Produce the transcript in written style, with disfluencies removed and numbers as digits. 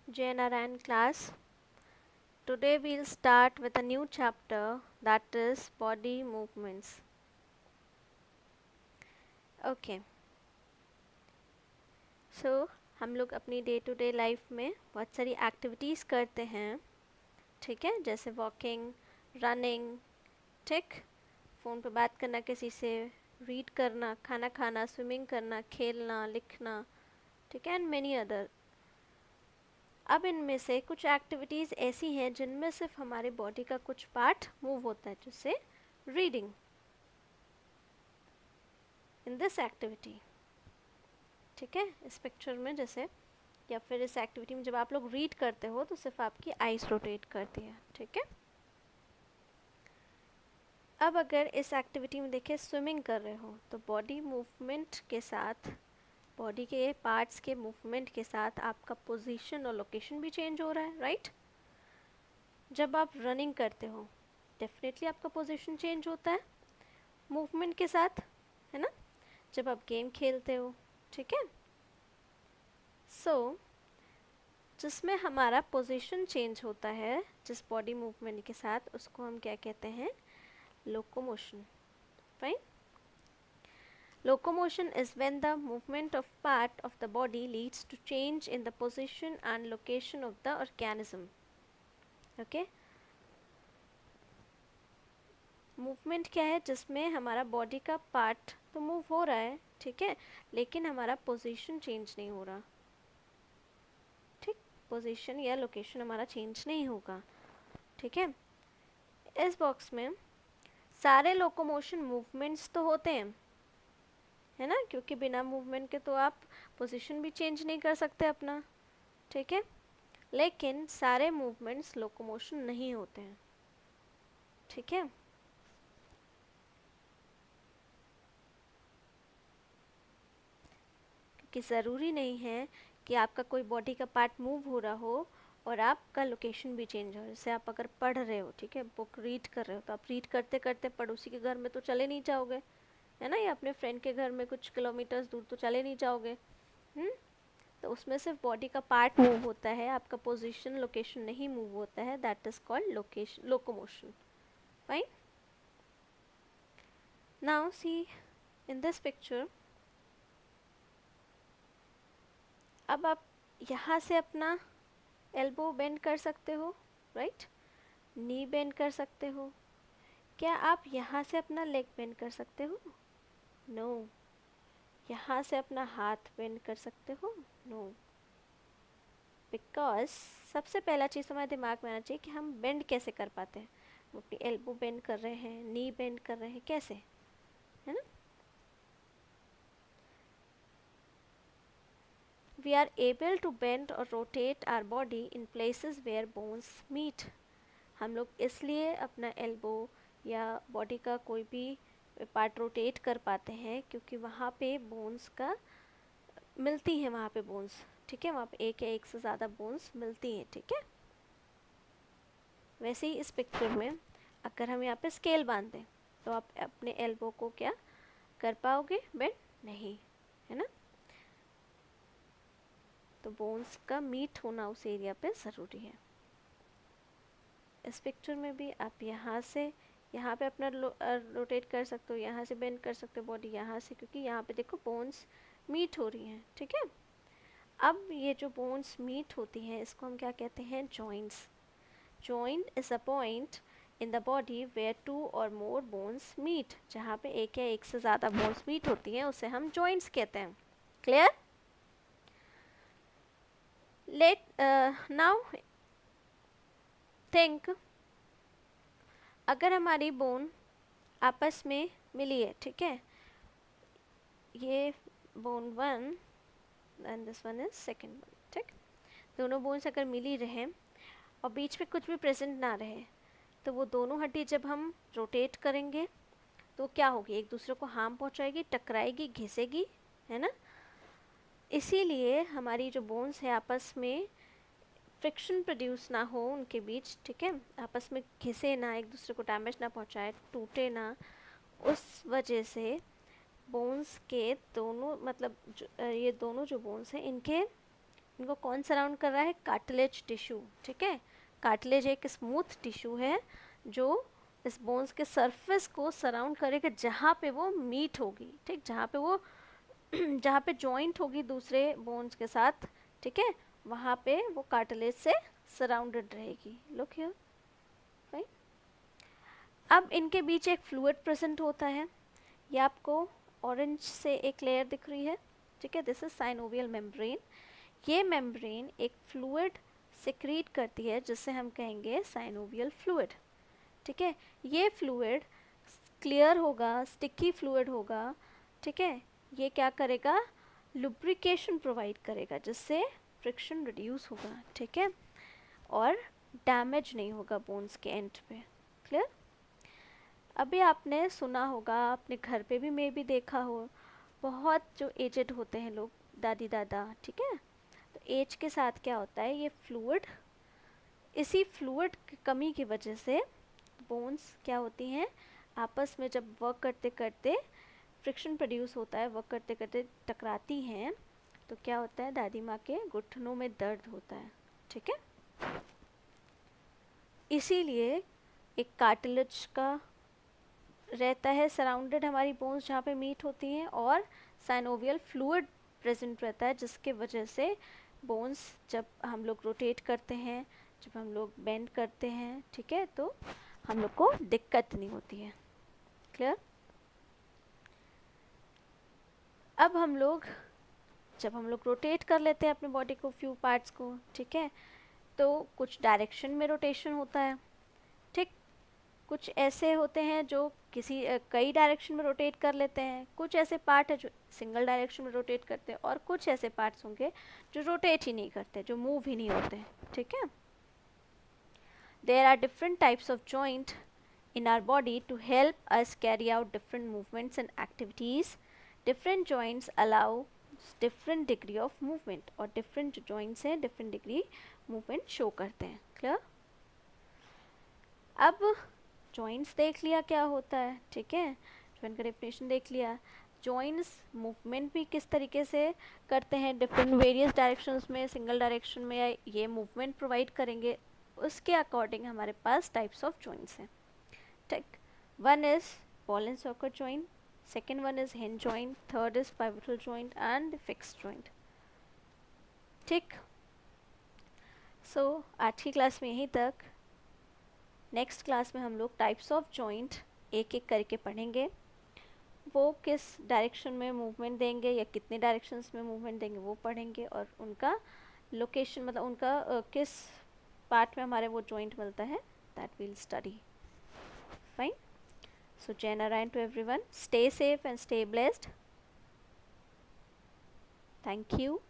Jay Narayan class. Today we'll start with a new chapter, that is body movements. Okay. So हम लोग अपनी day to day life में बहुत सारी activities करते हैं, ठीक है, जैसे वॉकिंग, रनिंग, ठीक, फ़ोन पे बात करना किसी से, रीड करना, खाना खाना, स्विमिंग करना, खेलना, लिखना, ठीक है, एंड मेनी अदर. अब इनमें से कुछ एक्टिविटीज़ ऐसी हैं जिनमें सिर्फ हमारे बॉडी का कुछ पार्ट मूव होता है, जैसे रीडिंग इन दिस एक्टिविटी, ठीक है, इस पिक्चर में जैसे, या फिर इस एक्टिविटी में जब आप लोग रीड करते हो तो सिर्फ आपकी आइज रोटेट करती है, ठीक है. अब अगर इस एक्टिविटी में देखें स्विमिंग कर रहे हो तो बॉडी मूवमेंट के साथ, बॉडी के पार्ट्स के मूवमेंट के साथ आपका पोजीशन और लोकेशन भी चेंज हो रहा है, राइट. जब आप रनिंग करते हो डेफिनेटली आपका पोजीशन चेंज होता है मूवमेंट के साथ, है ना. जब आप गेम खेलते हो, ठीक है. सो जिसमें हमारा पोजीशन चेंज होता है जिस बॉडी मूवमेंट के साथ, उसको हम क्या कहते हैं, locomotion. Fine. Locomotion is when the movement of part of the body leads to change in the position and location of the organism. Okay. Movement क्या है, जिसमें हमारा बॉडी का पार्ट तो मूव हो रहा है, ठीक है, लेकिन हमारा पोजीशन चेंज नहीं हो रहा, ठीक, पोजीशन या लोकेशन हमारा चेंज नहीं होगा, ठीक है. इस बॉक्स में सारे लोकोमोशन मूवमेंट्स तो होते हैं, है ना, क्योंकि बिना मूवमेंट के तो आप पोजीशन भी चेंज नहीं कर सकते अपना, ठीक है, लेकिन सारे मूवमेंट्स लोकोमोशन नहीं होते हैं, ठीक है. क्योंकि ज़रूरी नहीं है कि आपका कोई बॉडी का पार्ट मूव हो रहा हो और आपका लोकेशन भी चेंज हो. जैसे आप अगर पढ़ रहे हो, ठीक है, बुक रीड कर रहे हो, तो आप रीड करते करते पड़ोसी के घर में तो चले नहीं जाओगे, है ना, या अपने फ्रेंड के घर में कुछ किलोमीटर्स दूर तो चले नहीं जाओगे. तो उसमें सिर्फ बॉडी का पार्ट मूव होता है, आपका पोजीशन लोकेशन नहीं मूव होता है. That is called location, locomotion. Fine. Now see in this picture, अब आप यहाँ से अपना एल्बो बेंड कर सकते हो, राइट, नी बेंड कर सकते हो. क्या आप यहाँ से अपना लेग बेंड कर सकते हो? नो. यहाँ से अपना हाथ बेंड कर सकते हो? नो. बिकॉज सबसे पहला चीज़ हमारे दिमाग में आना चाहिए कि हम बेंड कैसे कर पाते हैं. हम अपनी एल्बो बेंड कर रहे हैं, नी बेंड कर रहे हैं, कैसे, है ना. We are able to bend or rotate our body in places where bones meet. हम लोग इसलिए अपना एल्बो या बॉडी का कोई भी पार्ट रोटेट कर पाते हैं क्योंकि वहाँ पे बोन्स का मिलती हैं, वहाँ पे बोन्स, ठीक है, वहाँ पे एक या एक से ज़्यादा बोन्स मिलती हैं, ठीक है. वैसे ही इस पिक्चर में अगर हम यहाँ पे स्केल बांध दें तो आप अपने एल्बो को क्या कर पाओगे, बेंड नहीं, है ना. तो बोन्स का मीट होना उस एरिया पे ज़रूरी है. इस पिक्चर में भी आप यहाँ से यहाँ पे अपना रोटेट कर सकते हो, यहाँ से बेंड कर सकते हो बॉडी यहाँ से, क्योंकि यहाँ पे देखो बोन्स मीट हो रही हैं, ठीक है. अब ये जो बोन्स मीट होती हैं इसको हम क्या कहते हैं, joints. Joint is a point in the body where two or more bones meet. जहाँ पे एक या एक से ज़्यादा बोन्स मीट होती हैं उसे हम जॉइंट्स कहते हैं. क्लियर. लेट नाउ थिंक, अगर हमारी बोन आपस में मिली है, ठीक है, ये bone 1 and this one is second bone, ठीक, दोनों बोन्स अगर मिली रहे और बीच में कुछ भी प्रेजेंट ना रहे तो वो दोनों हड्डी जब हम रोटेट करेंगे तो क्या होगी, एक दूसरे को हार्म पहुंचाएगी, टकराएगी, घिसेगी, है ना. इसीलिए हमारी जो बोन्स है आपस में फ्रिक्शन प्रोड्यूस ना हो उनके बीच, ठीक है, आपस में घिसे ना, एक दूसरे को डैमेज ना पहुंचाए, टूटे ना, उस वजह से बोन्स के दोनों मतलब ये दोनों जो बोन्स हैं इनके इनको कौन सराउंड कर रहा है? कार्टिलेज टिश्यू, ठीक है। कार्टिलेज एक स्मूथ टिश्यू है जो इस बोन्स के सरफेस को सराउंड करेगा जहाँ पे वो मीट होगी, ठीक, जहाँ पे वो जहाँ पे जॉइंट होगी दूसरे बोन्स के साथ, ठीक है, वहाँ पे वो कार्टिलेज से सराउंडेड रहेगी। Look here, fine. अब इनके बीच एक फ्लूइड प्रेजेंट होता है, ये आपको ऑरेंज से एक लेयर दिख रही है, ठीक है, दिस इज साइनोवियल मेम्ब्रेन। ये मेम्ब्रेन एक फ्लूइड सिक्रीट करती है जिससे हम कहेंगे साइनोवियल फ्लूइड, ठीक है। ये फ्लूइड क्लियर होगा, स्टिकी फ्लूइड होगा, ठीक है। ये क्या करेगा? लुब्रिकेशन प्रोवाइड करेगा जिससे फ्रिक्शन रिड्यूस होगा, ठीक है, और डैमेज नहीं होगा बोन्स के एंड पे। क्लियर? अभी आपने सुना होगा, अपने घर पे भी मे भी देखा हो, बहुत जो एजेड होते हैं लोग, दादी दादा, ठीक है, तो एज के साथ क्या होता है, ये फ्लूइड, इसी फ्लूइड की कमी की वजह से बोन्स क्या होती हैं, आपस में जब वर्क करते करते फ्रिक्शन प्रोड्यूस होता है, वर्क करते करते टकराती हैं, तो क्या होता है, दादी माँ के घुटनों में दर्द होता है, ठीक है। इसीलिए एक कार्टिलेज का रहता है सराउंडेड हमारी बोन्स जहाँ पे मीट होती हैं, और साइनोवियल फ्लूइड प्रेजेंट रहता है जिसके वजह से बोन्स जब हम लोग रोटेट करते हैं, जब हम लोग बेंड करते हैं, ठीक है, तो हम लोग को दिक्कत नहीं होती है। क्लियर? अब हम लोग जब हम लोग रोटेट कर लेते हैं अपने बॉडी को, फ्यू पार्ट्स को, ठीक है, तो कुछ डायरेक्शन में रोटेशन होता है, ठीक, कुछ ऐसे होते हैं जो किसी कई डायरेक्शन में रोटेट कर लेते हैं, कुछ ऐसे पार्ट है जो सिंगल डायरेक्शन में रोटेट करते हैं, और कुछ ऐसे पार्ट्स होंगे जो रोटेट ही नहीं करते, जो मूव ही नहीं होते, ठीक है। There are different types of joint in our body to help us carry out different movements and activities. Different joints allow different degree of movement, और different joints हैं different degree movement show करते हैं। Clear? अब joints देख लिया क्या होता है, ठीक है, joint का definition देख लिया, joints movement भी किस तरीके से करते हैं, different various directions में, single direction में ये movement provide करेंगे, उसके according हमारे पास types of joints हैं, ठीक। One is ball and socket joint, second one is hinge joint, third is pivotal joint and fixed joint, ठीक। सो आज की क्लास में यहीं तक। नेक्स्ट क्लास में हम लोग टाइप्स ऑफ जॉइंट एक एक करके पढ़ेंगे, वो किस डायरेक्शन में मूवमेंट देंगे या कितने डायरेक्शंस में मूवमेंट देंगे वो पढ़ेंगे, और उनका लोकेशन मतलब उनका किस पार्ट में हमारे वो जॉइंट मिलता है, that will study. Fine. So Jai Narayan to everyone. Stay safe and stay blessed. Thank you.